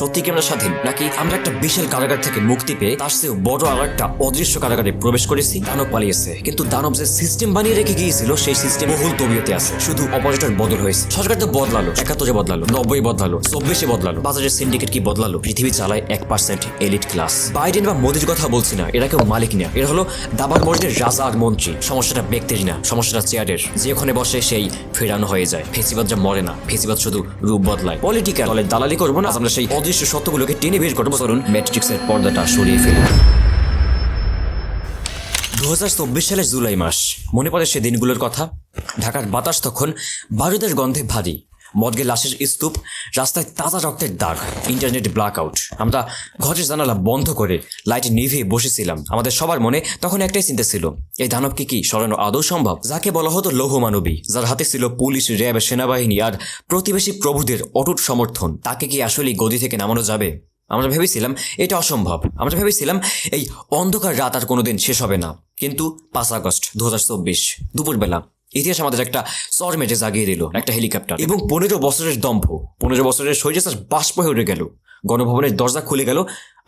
সত্যি কি আমরা স্বাধীন, নাকি আমরা একটা বিশাল কারাগার থেকে মুক্তি পেয়ে তার চেয়েও বড় আর একটা অদৃশ্য কারাগারে প্রবেশ করেছি? দানব পালিয়েছে, কিন্তু দানব যে সিস্টেম বানিয়ে রেখে গিয়েছিল সেই সিস্টেম বহুল তবিয়তে আছে, শুধু অপারেটর বদল হয়েছে। সরকার তো বদলালো, 71 বদলালো, 90 বদলালো, 24 বদলালো, বাজারের সিন্ডিকেট কি বদলালো? পৃথিবী চালায় 1% এলিট ক্লাস। বাইডেন বা মোদির কথা বলছি না, এরা কেউ মালিক না, এরা হলো দাবার বোর্ডের রাজা আর মন্ত্রী। সমস্যাটা ব্যক্তির না, সমস্যাটা চেয়ারের। যে ওখানে বসে সেই ফেরানো হয়ে যায়। ফেসিবাদ যা মরে না, ফেসিবাদ শুধু রূপ বদলায়। পলিটিক্যাল দলের দালালি করবো না, আমরা সেই অদৃশ্য সত্যগুলোকে টেনে বের করবো। চলুন ম্যাট্রিক্সের পর্দাটা সরিয়ে ফেলি। 2024 সালের জুলাই মাস, মনে পড়ে সে দিনগুলোর কথা। ঢাকার বাতাস তখন বারুদের গন্ধে ভারী, মর্গে লাশের স্তূপ, রাস্তায় তাজা রক্তের দাগ, ইন্টারনেট ব্ল্যাকআউট। আমরা ঘরের জানালা বন্ধ করে লাইট নিভিয়ে বসেছিলাম। আমাদের সবার মনে তখন একটাই চিন্তা ছিল, এই দানবকে কি সরানো আদৌ সম্ভব? যাকে বলা হতো লৌহ মানবী, যার হাতে ছিল পুলিশ, র্যাব, সেনাবাহিনী আর প্রতিবেশী প্রভুদের অটুট সমর্থন, তাকে কি আসলেই গদি থেকে নামানো যাবে? আমরা ভেবেছিলাম এটা অসম্ভব। আমরা ভেবেছিলাম এই অন্ধকার রাত আর কোনোদিন শেষ হবে না। কিন্তু 5 আগস্ট 2024 দুপুরবেলা ইতিহাস আমাদের একটা চর মেটে জাগিয়ে দিল। একটা হেলিকপ্টার এবং 15 বছরের দম্ভ, 15 বছরের স্বৈরাচার বাষ্প হয়ে উঠে গেল। গণভবনের দরজা খুলে গেল,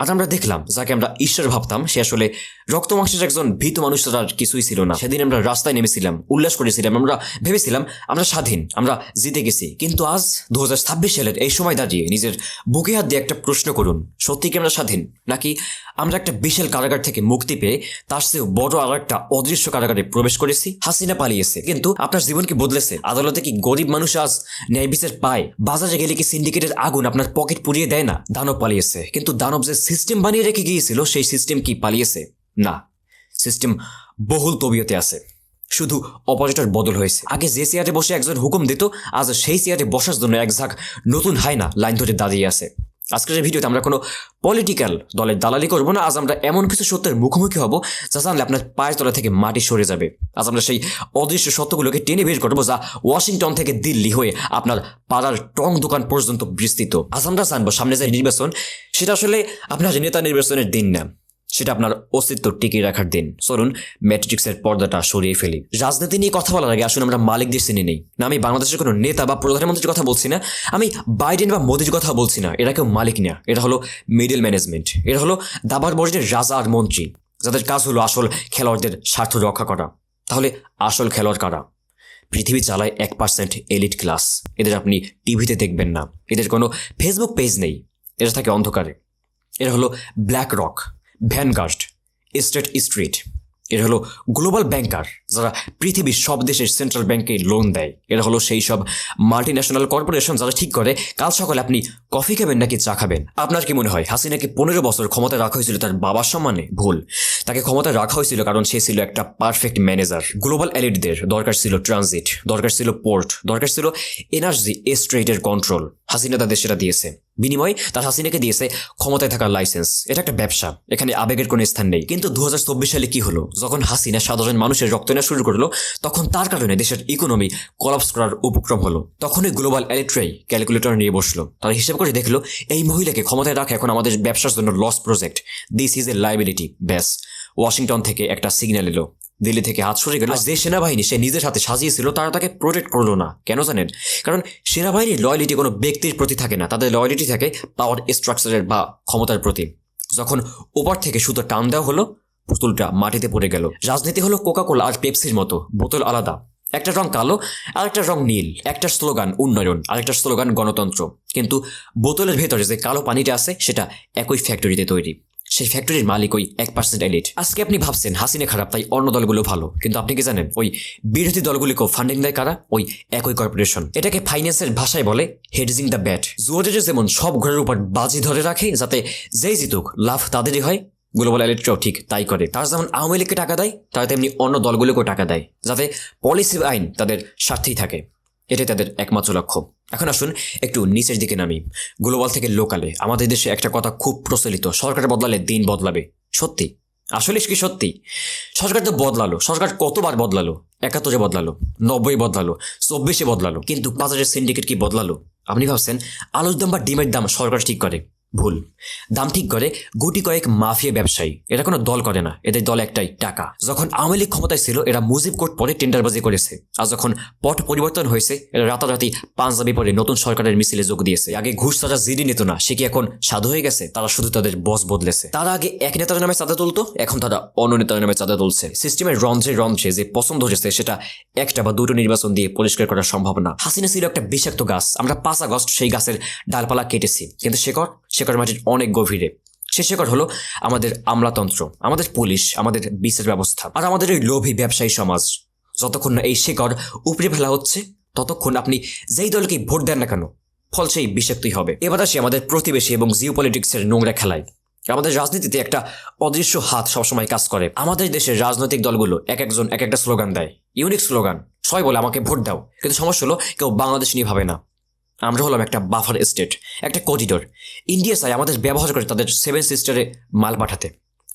আর আমরা দেখলাম যাকে আমরা ঈশ্বর ভাবতাম সে আসলে রক্ত মাংসের একজন ভীত মানুষ, তার আর কিছুই ছিল না। সেদিন আমরা রাস্তায় নেমেছিলাম, উল্লাস করেছিলাম, আমরা ভেবেছিলাম আমরা স্বাধীন, আমরা জিতে গেছি। কিন্তু আজ 2026 সালের এই সময় দাঁড়িয়ে নিজের বুকে হাত দিয়ে একটা প্রশ্ন করুন, সত্যি কি আমরা স্বাধীন, নাকি আমরা একটা বিশাল কারাগার থেকে মুক্তি পেয়ে তার চেয়েও বড় আর একটা অদৃশ্য কারাগারে প্রবেশ করেছি? হাসিনা পালিয়েছে, কিন্তু আপনার জীবন কি বদলেছে? আদালতে কি গরিব মানুষ আজ ন্যায় বিচার পায়? বাজারে গেলে কি সিন্ডিকেটের আগুন আপনার পকেট পুড়িয়ে দেয় না? দানব পালিয়েছে, কিন্তু দানব যে সিস্টেম বানিয়ে রেখে গিয়েছিল সেই সিস্টেম কি পালিয়েছে? না, সিস্টেম বহুল তবিয়তে আছে, শুধু অপারেটর বদল হয়েছে। আগে যে চেয়ারে বসে একজন হুকুম দিত, আজ সেই চেয়ারে বসার জন্য এক ঝাঁক নতুন হায়না লাইন ধরে দাঁড়িয়ে আছে। আজকের এই ভিডিওতে আমরা কোনো পলিটিক্যাল দলের দালালি করবো না। আজ আমরা এমন কিছু সত্যের মুখোমুখি হব যা জানলে আপনার পায়ের তলা থেকে মাটি সরে যাবে। আজ আমরা সেই অদৃশ্য সত্যগুলোকে টেনে বের করবো যা ওয়াশিংটন থেকে দিল্লি হয়ে আপনার পাড়ার টং দোকান পর্যন্ত বিস্তৃত। আজ আমরা জানবো সামনে যে নির্বাচন, সেটা আসলে আপনার নেতা নির্বাচনের দিন না, সেটা আপনার অস্তিত্ব টিকিয়ে রাখার দিন। চলুন ম্যাট্রিক্সের পর্দাটা সরিয়ে ফেলি। রাজনীতি নিয়ে কথা বলার আগে আসুন আমরা মালিকদের চিনে নেই। না, আমি বাংলাদেশের কোনো নেতা বা প্রধানমন্ত্রীর কথা বলছি না, আমি বাইডেন বা মোদির কথা বলছি না। এরা কেউ মালিক না, এরা হলো মিডল ম্যানেজমেন্ট। এরা হলো দাবার বোর্ডের রাজা আর মন্ত্রী, যাদের কাজ হলো আসল খেলোয়াড়দের স্বার্থ রক্ষা করা। তাহলে আসল খেলোয়াড় কারা? পৃথিবী চালায় 1% এলিট ক্লাস। এদের আপনি টিভিতে দেখবেন না, এদের কোনো ফেসবুক পেজ নেই, এরা থাকে অন্ধকারে। এরা হলো black rock, vanguard, state street. এরা হলো গ্লোবাল ব্যাংকার, যারা পৃথিবীর সব দেশের সেন্ট্রাল ব্যাংকে লোন দেয়। এরা হলো সেই সব মাল্টি ন্যাশনাল কর্পোরেশন যারা ঠিক করে কাল সকালে আপনি কফি খাবেন নাকি চা খাবেন। আপনার কি মনে হয় হাসিনাকে 15 বছর ক্ষমতায় রাখা হয়েছিল তার বাবার সম্মানে? ভুল। তাকে ক্ষমতায় রাখা হয়েছিল কারণ সে ছিল একটা পারফেক্ট ম্যানেজার। গ্লোবাল এলিটদের দরকার ছিল ট্রানজিট, দরকার ছিল পোর্ট, দরকার ছিল এনার্জি স্ট্রেটের কন্ট্রোল। হাসিনা তাদের সেটা দিয়েছে। বিনিময় তার হাসিনাকে দিয়েছে ক্ষমতায় থাকার লাইসেন্স। এটা একটা ব্যবসা, এখানে আবেগের কোনো স্থান নেই। কিন্তু 2024 সালে কি হলো? যখন হাসিনা সাধারণ মানুষের রক্ত নেওয়া শুরু করলো, তখন তার কারণে দেশের ইকোনমি কলাপস করার উপক্রম হলো। তখনই গ্লোবাল এলিটরাই ক্যালকুলেটর নিয়ে বসলো। তারা হিসাব করে দেখলো এই মহিলাকে ক্ষমতায় রাখা এখন আমাদের ব্যবসার জন্য loss project, this is a liability. ব্যাস, ওয়াশিংটন থেকে একটা সিগন্যাল এলো, দিল্লি থেকে হাত সরে গেল। যে সেনাবাহিনী সে নিজের হাতে সাজিয়েছিল তারা তাকে প্রোটেক্ট করলো না। কেন জানেন? কারণ সেনাবাহিনীর লয়ালিটি কোনো ব্যক্তির প্রতি থাকে না, তাদের লয়ালিটি থাকে পাওয়ার স্ট্রাকচারের বা ক্ষমতার প্রতি। যখন ওপর থেকে সুতো টান দেওয়া হলো, পুতুলটা মাটিতে পড়ে গেল। রাজনীতি হলো কোকাকোলা আর পেপসির মতো, বোতল আলাদা, একটা রং কালো আর একটা রং নীল, একটা স্লোগান উন্নয়ন আর একটা স্লোগান গণতন্ত্র। কিন্তু বোতলের ভেতরে যে কালো পানিটা আছে সেটা একই ফ্যাক্টরিতে তৈরি। সেই ফ্যাক্টরির মালিক ওই 1% এলিট। আজকে আপনি ভাবছেন হাসিনা খারাপ তাই অন্য দলগুলো ভালো, কিন্তু আপনি কি জানেন ওই বিরোধী দলগুলিকেও ফান্ডিং দেয় কারা? ওই একই কর্পোরেশন। এটাকে ফাইন্যান্সের ভাষায় বলে হেডজিং দ্য ব্যাট। জুয়ারের যেমন সব ঘরের উপর বাজি ধরে রাখে যাতে যেই জিতুক লাভ তাদেরই হয়, গ্লোবাল এলিটরাও ঠিক তাই করে। তারা যেমন আওয়ামী লীগকে টাকা দেয়, তারা তেমনি অন্য দলগুলোকেও টাকা দেয় যাতে পলিসি আইন তাদের স্বার্থেই থাকে। এটাই তাদের একমাত্র লক্ষ্য। এখন আসুন একটু নিচের দিকে নামি, গ্লোবাল থেকে লোকালে। আমাদের দেশে একটা কথা খুব প্রচলিত, সরকার বদলালে দিন বদলাবে। সত্যি? আসলে কি সত্যি? সরকার তো বদলালো, সরকার কতবার বদলালো? 71 বদলালো, 90 বদলালো, 24 বদলালো, কিন্তু বাজারের সিন্ডিকেট কি বদলালো? আপনি ভাবছেন আলুর দাম বা ডিমের দাম সরকার ঠিক করে? ভুল। দাম ঠিক করে গুটি কয়েক মাফিয়া ব্যবসায়ী, এরা কোনো দল করে না, এদের দল একটাই, টাকা। যখন আওয়ামী লীগ ক্ষমতায় ছিল এরা মুজিব কোর্ট পরে টেন্ডারবাজি করেছে, আর যখন পট পরিবর্তন হয়েছে এরা রাতারাতি পাঞ্জাবি পরে নতুন সরকারের মিছিলে যোগ দিয়েছে। আগে ঘুষ তারা জিডি নিত না, সে কি এখন সাধু হয়ে গেছে? তারা শুধু তাদের বস বদলেছে। তারা আগে এক নেতার নামে চাঁদা তুলতো, এখন তারা অন্য নেতার নামে চাঁদা তুলছে। সিস্টেমের রন্ধ্রে রন্ধ্রে যে পছন্দ হয়েছে সেটা একটা বা দুটো নির্বাচন দিয়ে পরিষ্কার করা সম্ভব না। হাসিনা ছিল একটা বিষাক্ত গাছ, আমরা 5 আগস্ট সেই গাছের ডালপালা কেটেছি, কিন্তু শেকড় মাটির অনেক গভীরে। সে শেকড় হলো আমাদের আমলাতন্ত্র, আমাদের পুলিশ, আমাদের বিচার ব্যবস্থা, আর আমাদের এই লোভী ব্যবসায়ী সমাজ। যতক্ষণ না এই শেকড় উপড়ে ফেলা হচ্ছে ততক্ষণ আপনি যেই দলকে ভোট দেন না কেন ফল সেই বিষাক্তই হবে। এবার আসি আমাদের প্রতিবেশী এবং জিও পলিটিক্সের নোংরা খেলায়। আমাদের রাজনীতিতে একটা অদৃশ্য হাত সবসময় কাজ করে। আমাদের দেশের রাজনৈতিক দলগুলো একজন এক একটা স্লোগান দেয়, ইউনিক স্লোগান। সবাই বলে আমাকে ভোট দাও, কিন্তু সমস্যা হলো কেউ বাংলাদেশ নিয়ে ভাবে না। আমরা হলাম একটা বাফার স্টেট, একটা করিডোর। ইন্ডিয়া চাই আমাদের ব্যবহার করে তাদের 7 সিস্টারে মাল পাঠাতে,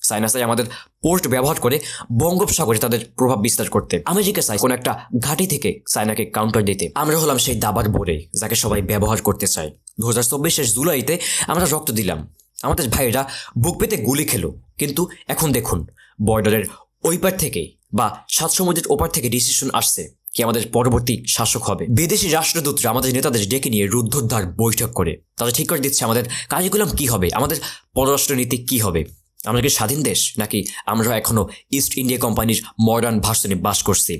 চায়না চাই আমাদের পোর্ট ব্যবহার করে বঙ্গোপসাগরে তাদের প্রভাব বিস্তার করতে, আমেরিকা চাই কোনো একটা ঘাঁটি থেকে চায়নাকে কাউন্টার দিতে। আমরা হলাম সেই দাবার বোরে যাকে সবাই ব্যবহার করতে চায়। 2024 জুলাইতে আমরা রক্ত দিলাম, আমাদের ভাইয়েরা বুক পেতে গুলি খেলো, কিন্তু এখন দেখুন বর্ডারের ওই পার থেকে বা 7 সমুদ্রের ওপার থেকে ডিসিশন আসছে কি আমাদের পরবর্তী শাসক হবে। বিদেশি রাষ্ট্রদূতরা আমাদের নেতাদের ডেকে নিয়ে রুদ্ধদ্বার বৈঠক করে তারা ঠিক করে দিচ্ছে আমাদের কারিকুলাম কি হবে, আমাদের পররাষ্ট্রনীতি কি হবে। আমরা কি স্বাধীন দেশ, নাকি আমরা এখনো ইস্ট ইন্ডিয়া কোম্পানির মডার্ন ভার্সনে বাস করছি?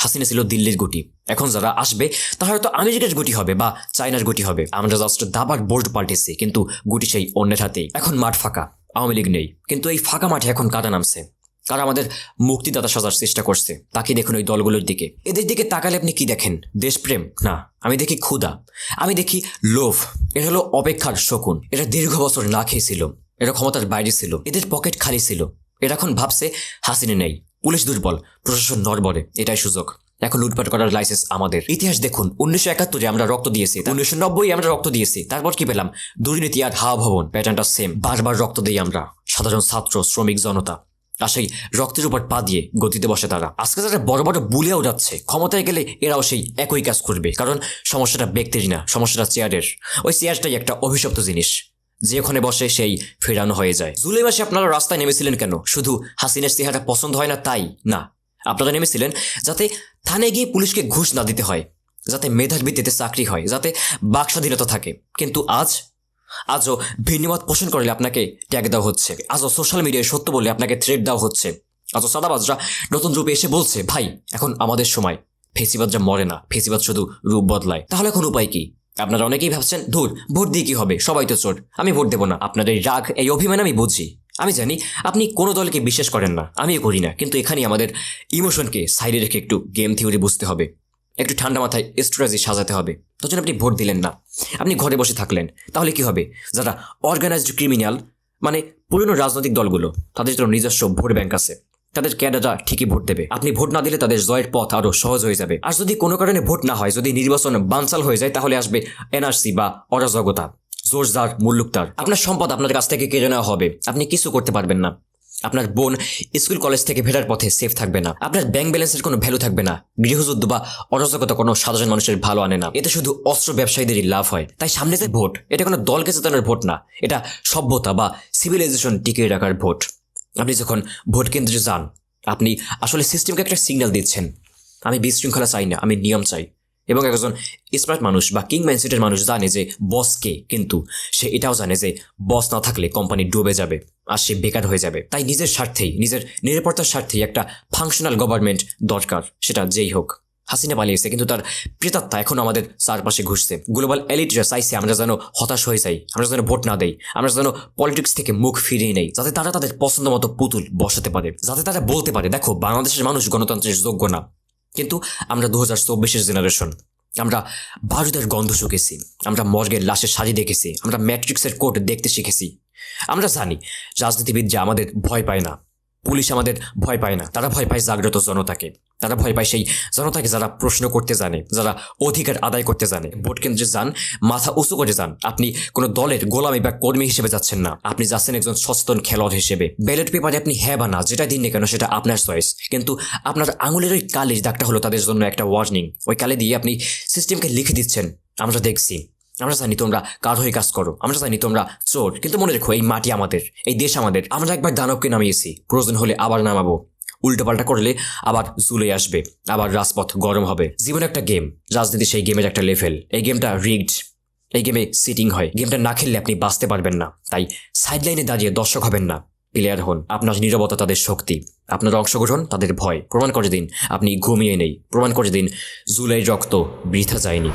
হাসিনা ছিল দিল্লির গুটি, এখন যারা আসবে তারা হয়তো আমেরিকার গুটি হবে বা চায়নার গুটি হবে। আমরা জাস্ট দাবার বোর্ড পাল্টেছি, কিন্তু গুটি সেই অন্যের হাতেই। এখন মাঠ ফাঁকা, আওয়ামী লীগ নেই, কিন্তু এই ফাঁকা মাঠে এখন কাদা নামছে। কারা আমাদের মুক্তিদাতা সাজার চেষ্টা করছে তাকে দেখুন ওই দলগুলোর দিকে। এদের দিকে তাকালে আপনি কি দেখেন? দেশপ্রেম না, আমি দেখি ক্ষুধা, আমি দেখি লোভ। এটা হলো অপেক্ষার শকুন। এরা দীর্ঘ বছর না খেয়েছিল, এরা ক্ষমতার বাইরে ছিল, এদের পকেট খালি ছিল। এরা এখন ভাবছে হাসিনা নেই, পুলিশ দুর্বল, প্রশাসন নড়বড়ে, এটাই সুযোগ। এখন লুটপাট করার লাইসেন্স আমাদের। ইতিহাস দেখুন, 1971 আমরা রক্ত দিয়েছি, 1990 আমরা রক্ত দিয়েছি, তারপর কি পেলাম? দুর্নীতি আর হাওয়া ভবন, প্যাটার্নটা সেম। বারবার রক্ত দিই আমরা, সাধারণ ছাত্র, শ্রমিক, জনতা। আর সেই রক্তের উপর পা দিয়ে গতিতে বসে তারা। আজকে যারা বড় বড় বুলিয়াও যাচ্ছে, ক্ষমতায় গেলে এরাও সেই একই কাজ করবে, কারণ সমস্যাটা ব্যক্তির না, সমস্যাটা চেয়ারের। ওই চেয়ারটাই একটা অভিশপ্ত জিনিস, যে ওখানে বসে সেই ফেরানো হয়ে যায়। জুলাই মাসে আপনারা রাস্তায় নেমেছিলেন কেন? শুধু হাসিনার চেহারা পছন্দ হয় না তাই না, আপনারা নেমেছিলেন যাতে থানায় গিয়ে পুলিশকে ঘুষ না দিতে হয়, যাতে মেধার ভিত্তিতে চাকরি হয়, যাতে বাক স্বাধীনতা থাকে। কিন্তু আজও ভিন্নমত পোষণ করলে আপনাকে ট্যাগ দেওয়া হচ্ছে, আজও সোশ্যাল মিডিয়ায় সত্য বলে আপনাকে থ্রেট দেওয়া হচ্ছে, আজও সাদাবাজরা নতুন রূপে এসে বলছে ভাই এখন আমাদের সময়। ফেসিবাদরা মরে না, ফেসিবাদ শুধু রূপ বদলায়। তাহলে এখন উপায় কি? আপনারা অনেকেই ভাবছেন ধুর ভোট দিয়ে কি হবে, সবাই তো চোর, আমি ভোট দেবো না। আপনাদের এই রাগ, এই অভিমান আমি বুঝি, আমি জানি আপনি কোনো দলকে বিশ্বাস করেন না, আমিও করি না, কিন্তু এখানেই আমাদের ইমোশনকে সাইডে রেখে একটু গেম থিওরি বুঝতে হবে, একটু ঠান্ডা মাথায় স্ট্র্যাটেজি সাজাতে হবে। তখন আপনি ভোট দিলেন না, আপনি ঘরে বসে থাকলেন, তাহলে কি হবে? যারা অর্গানাইজড ক্রিমিনাল, মানে পুরনো রাজনৈতিক দলগুলো, তাদের জন্য নিজস্ব ভোট ব্যাংক আছে, তাদের ক্যাডাররা ঠিকই ভোট দেবে। আপনি ভোট না দিলে তাদের জয়ের পথ আরো সহজ হয়ে যাবে। আর যদি কোনো কারণে ভোট না হয়, যদি নির্বাচন বানচাল হয়ে যায়, তাহলে আসবে এনআরসি বা অরাজকতা, জোরজার মুল্লুকতার। আপনার সম্পদ আপনার কাছ থেকে কেড়ে নেওয়া হবে, আপনি কিছু করতে পারবেন না। আপনার বোন স্কুল কলেজ থেকে ফেরার পথে সেফ থাকবে না, আপনার ব্যাংক ব্যালেন্সের কোনো ভ্যালু থাকবে না। গৃহযুদ্ধ বা অরাজকতা কোনো সাধারণ মানুষের ভালো আনে না, এতে শুধু অস্ত্র ব্যবসায়ীদেরই লাভ হয়। তাই সামনে যে ভোট, এটা কোনো দলকে জেতানোর ভোট না, এটা সভ্যতা বা সিভিলাইজেশন টিকিয়ে রাখার ভোট। আপনি যখন ভোট কেন্দ্রে যান, আপনি আসলে সিস্টেমকে একটা সিগন্যাল দিচ্ছেন, আমি বিশৃঙ্খলা চাই না, আমি নিয়ম চাই। এবং একজন স্মার্ট মানুষ বা কিং মাইন্ডসেটের মানুষ জানে যে বস কে, কিন্তু সে এটাও জানে যে বস না থাকলে কোম্পানি ডুবে যাবে আর সে বেকার হয়ে যাবে। তাই নিজের স্বার্থেই, নিজের নিরাপত্তার স্বার্থেই একটা ফাংশনাল গভর্নমেন্ট দরকার, সেটা যেই হোক। হাসিনা পালিয়েছে, কিন্তু তার প্রেতাত্মা এখন আমাদের চারপাশে ঘুরছে। গ্লোবাল এলিটরা চাইছে আমরা যেন হতাশ হয়ে যাই, আমরা যেন ভোট না দেই, আমরা যেন পলিটিক্স থেকে মুখ ফিরিয়ে নেই, যাতে তারা তাদের পছন্দ মতো পুতুল বসাতে পারে, যাতে তারা বলতে পারে দেখো বাংলাদেশের মানুষ গণতন্ত্রের যোগ্য না। কিন্তু আমরা 2024 জেনারেশন, আমরা বারুদের গন্ধ শুকেছি, আমরা মর্গের লাশের সারি দেখেছি, আমরা ম্যাট্রিক্সের কোড দেখতে শিখেছি। আমরা জানি রাজনীতিবিদ যে আমাদের ভয় পায় না, পুলিশ আমাদের ভয় পায় না, তারা ভয় পায় জাগ্রত জনতাকে, তারা ভয় পায় সেই জনতাকে যারা প্রশ্ন করতে জানে, যারা অধিকার আদায় করতে জানে। ভোট কেন্দ্রে যান, মাথা উঁচু করে যান, আপনি কোনো দলের গোলামি বা কর্মী হিসেবে যাচ্ছেন না, আপনি যাচ্ছেন একজন সচেতন খেলোয়াড় হিসেবে। ব্যালট পেপারে আপনি হ্যাঁ বা না যেটা দিন না কেন সেটা আপনার চয়েস, কিন্তু আপনার আঙুলের ওই কালির দাগটা হলো তাদের জন্য একটা ওয়ার্নিং। ওই কালি দিয়ে আপনি সিস্টেমকে লিখে দিচ্ছেন আমরা দেখছি আমরা জানি তোমরা কার হয়ে কাজ করো, আমরা জানি তোমরা চোর, কিন্তু মনে রেখো এই মাটি আমাদের, এই দেশ আমাদের। আমরা একবার দানবকে নামিয়েছি, প্রয়োজন হলে আবার নামাবো। উল্টোপাল্টা করলে আবার জুলাই আসবে, আবার রাজপথ গরম হবে। জীবন একটা গেম, রাজনীতি সেই গেমের একটা লেভেল। এই গেমটা রিগড, এই গেমে সিটিং হয়। গেমটা না খেললে আপনি বাঁচতে পারবেন না। তাই সাইডলাইনে দাঁড়িয়ে দর্শক হবেন না, প্লেয়ার হন। আপনার নীরবতা তাদের শক্তি, আপনার অংশগ্রহণ তাদের ভয়। প্রমাণ করে দিন আপনি ঘুমিয়ে নেই, প্রমাণ করে দিন জুলাইয়ের রক্ত বৃথা যায়নি।